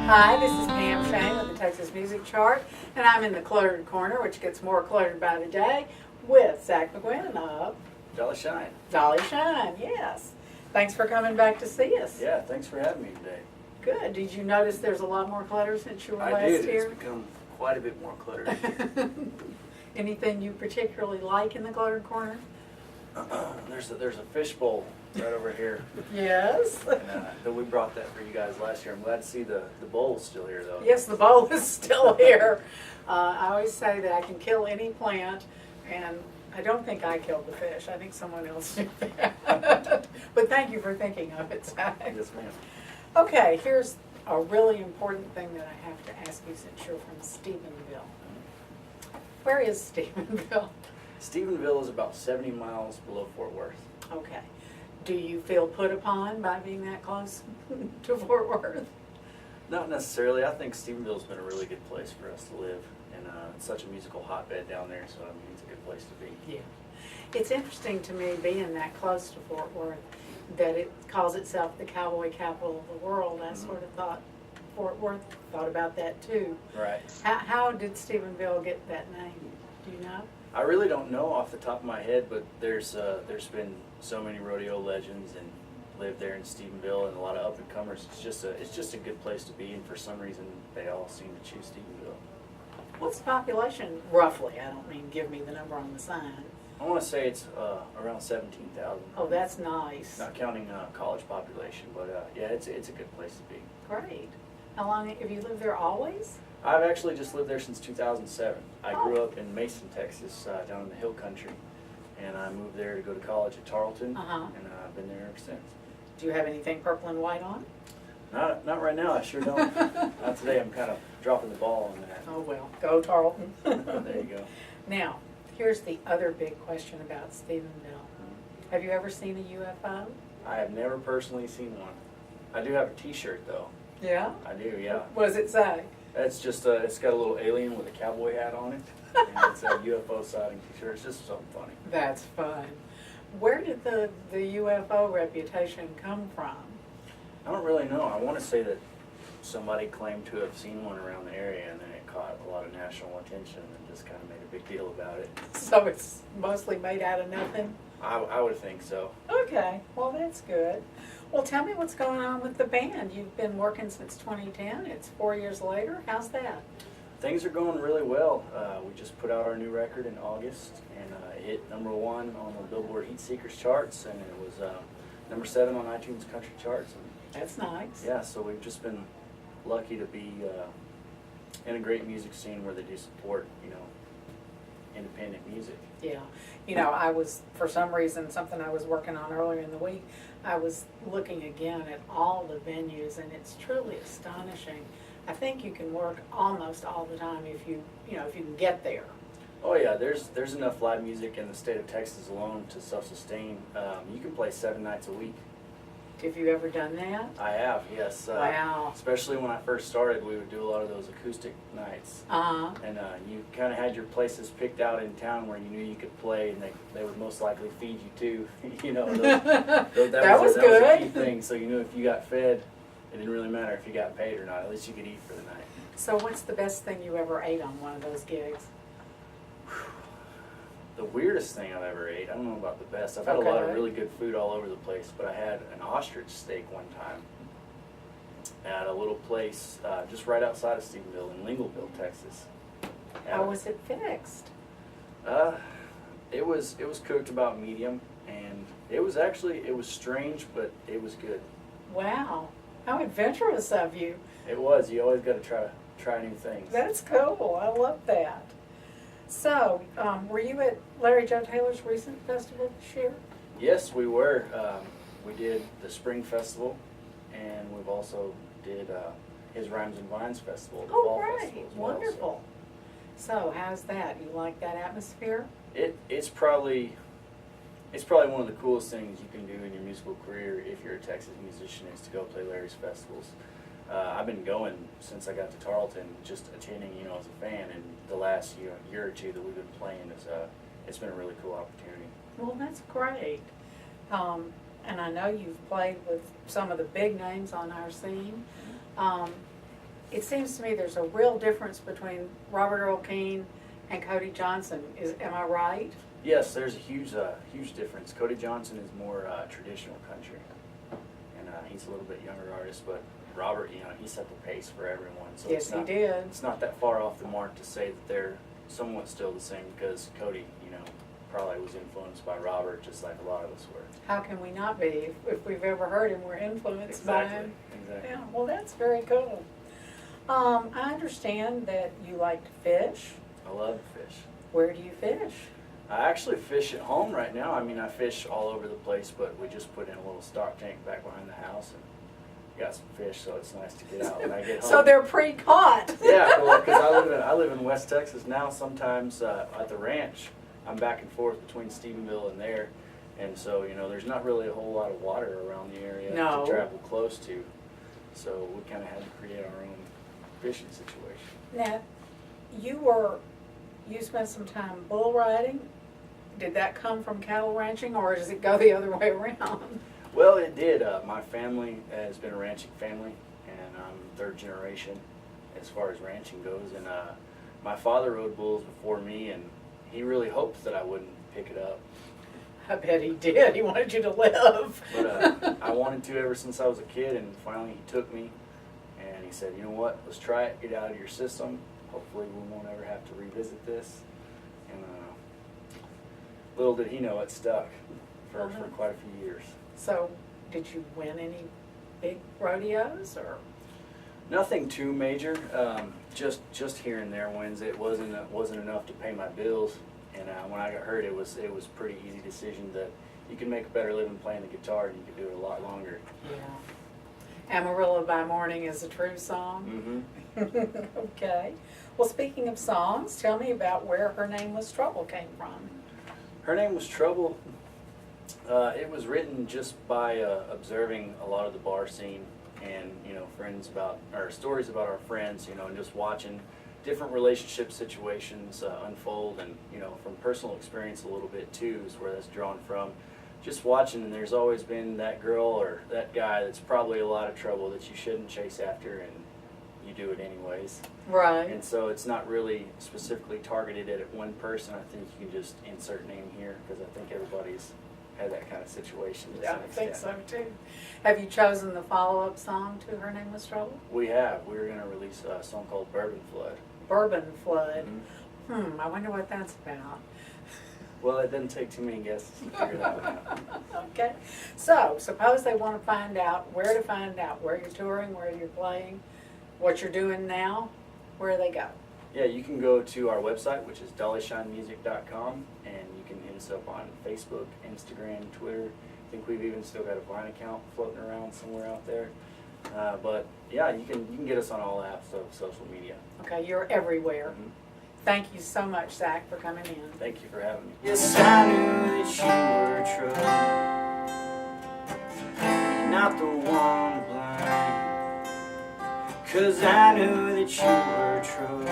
Hi, this is Pam Shane with the Texas Music Chart, and I'm in the Cluttered Corner, which gets more cluttered by the day, with Zach McGinn of Dolly Shine. Dolly Shine, yes. Thanks for coming back to see us. Yeah, thanks for having me today. Good. Did you notice there's a lot more clutter since you were last I did. here? It's become quite a bit more cluttered. Anything you particularly like in the Cluttered Corner? There's a fishbowl right over here. Yes. And, we brought that for you guys last year. I'm glad to see the bowl's still here, though. Yes, the bowl is still here. I always say that I can kill any plant, and I don't think I killed the fish. I think someone else did that. But thank you for thinking of it, Zach. Yes, ma'am. Okay, here's a really important thing that I have to ask you since you're from Stephenville. Where is Stephenville? Stephenville is about 70 miles below Fort Worth. Okay. Do you feel put upon by being that close to Fort Worth? Not necessarily. I think Stephenville's been a really good place for us to live, and it's such a musical hotbed down there, so I mean, it's a good place to be. Yeah. It's interesting to me, being that close to Fort Worth, that it calls itself the cowboy capital of the world. I sort of thought Fort Worth thought about that too. Right. How did Stephenville get that name? Do you know? I really don't know off the top of my head, but there's been so many rodeo legends and lived there in Stephenville, and a lot of up and comers. It's just a good place to be, and for some reason they all seem to choose Stephenville. What's the population roughly? I don't mean give me the number on the sign. I want to say it's around 17,000. Oh, that's nice. Not counting college population, but yeah, it's a good place to be. Great. How long have you lived there? Always? I've actually just lived there since 2007. I grew up in Mason, Texas, down in the hill country, and I moved there to go to college at Tarleton, and I've been there ever since. Do you have anything purple and white on? Not right now, I sure don't. Not today, I'm kind of dropping the ball on that. Oh well, go Tarleton. There you go. Now, here's the other big question about Stephenville. Have you ever seen a UFO? I have never personally seen one. I do have a t-shirt though. Yeah? I do, yeah. What does it say? It's just, it's got a little alien with a cowboy hat on it, and it's a UFO sighting t-shirt. It's just something funny. That's fun. Where did the UFO reputation come from? I don't really know. I want to say that somebody claimed to have seen one around the area, and then it caught a lot of national attention and just kind of made a big deal about it. So it's mostly made out of nothing? I would think so. Okay, well that's good. Well, tell me what's going on with the band. You've been working since 2010. It's 4 years later. How's that? Things are going really well. We just put out our new record in August, and it hit #1 on the Billboard Heat Seekers charts, and it was #7 on iTunes Country charts. And That's nice. yeah, so we've just been lucky to be in a great music scene where they do support, independent music. Yeah. You know, I was, for some reason, something I was working on earlier in the week, I was looking again at all the venues, and it's truly astonishing. I think you can work almost all the time if you can get there. Oh yeah, there's enough live music in the state of Texas alone to self-sustain. You can play 7 nights a week. Have you ever done that? I have, yes. Wow. Especially when I first started, we would do a lot of those acoustic nights. Uh-huh. And you kind of had your places picked out in town where you knew you could play, and they would most likely feed you too. That was a good. key thing. So you knew if you got fed, it didn't really matter if you got paid or not. At least you could eat for the night. So what's the best thing you ever ate on one of those gigs? The weirdest thing I've ever ate, I don't know about the best. I've had a lot of really good food all over the place, but I had an ostrich steak one time at a little place just right outside of Stephenville in Lingleville, Texas. How was it fixed? It was cooked about medium, and it was strange, but it was good. Wow. How adventurous of you. It was. You always got to try new things. That's cool. I love that. So, were you at Larry Joe Taylor's recent festival this year? Yes, we were. We did the Spring Festival, and we've also did his Rhymes and Vines Festival, the Fall Festival as well. Wonderful. So, how's that? You like that atmosphere? It's probably one of the coolest things you can do in your musical career if you're a Texas musician is to go play Larry's festivals. I've been going since I got to Tarleton, just attending, as a fan, and the last year or two that we've been playing it's been a really cool opportunity. Well, that's great. And I know you've played with some of the big names on our scene. It seems to me there's a real difference between Robert Earl Keen and Cody Johnson. Am I right? Yes, there's a huge difference. Cody Johnson is more traditional country, and he's a little bit younger artist. But Robert, he set the pace for everyone. So Yes, he did. It's not that far off the mark to say that they're somewhat still the same, because Cody, probably was influenced by Robert, just like a lot of us were. How can we not be? If we've ever heard him, we're influenced by him. Exactly. Yeah, well, that's very cool. I understand that you like to fish. I love to fish. Where do you fish? I actually fish at home right now. I mean, I fish all over the place, but we just put in a little stock tank back behind the house and got some fish, so it's nice to get out when I get home. So they're pre-caught. Yeah, because I live in West Texas now. Sometimes at the ranch, I'm back and forth between Stephenville and there, and so there's not really a whole lot of water around the area No. to travel close to. So we kind of had to create our own fishing situation. Now, you spent some time bull riding. Did that come from cattle ranching, or does it go the other way around? Well, it did. My family has been a ranching family, and I'm third generation as far as ranching goes. And my father rode bulls before me, and he really hoped that I wouldn't pick it up. I bet he did. He wanted you to live. But I wanted to ever since I was a kid, and finally he took me, and he said, you know what, let's try it, get it out of your system. Hopefully we won't ever have to revisit this. And little did he know it stuck for quite a few years. So, did you win any big rodeos, or? Nothing too major, just here and there wins. It wasn't enough to pay my bills, and when I got hurt, it was pretty easy decision that you can make a better living playing the guitar, and you can do it a lot longer. Yeah. Amarillo by Morning is a true song. Mm-hmm. Okay. Well, speaking of songs, tell me about where Her Name Was Trouble came from. Her Name Was Trouble. It was written just by observing a lot of the bar scene, and stories about our friends, and just watching different relationship situations unfold, and from personal experience a little bit too is where that's drawn from. Just watching, and there's always been that girl or that guy that's probably a lot of trouble that you shouldn't chase after, and you do it anyways. Right. And so it's not really specifically targeted at one person. I think you can just insert name here, because I think everybody's had that kind of situation. Yeah, I think so too. Have you chosen the follow-up song to Her Name Was Trouble? We have. We were going to release a song called Bourbon Flood. Bourbon Flood. Mm-hmm. I wonder what that's about. Well, it doesn't take too many guesses to figure that one out. Okay. So, suppose they want to find out where you're touring, where you're playing, what you're doing now, where do they go? Yeah, you can go to our website, which is dollyshinemusic.com, and you can hit us up on Facebook, Instagram, Twitter. I think we've even still got a Vine account floating around somewhere out there. But yeah, you can get us on all apps of social media. Okay, you're everywhere. Mm-hmm. Thank you so much, Zach, for coming in. Thank you for having me. Yes, I knew that you were trouble, not the one to blame, 'cause I knew that you were trouble.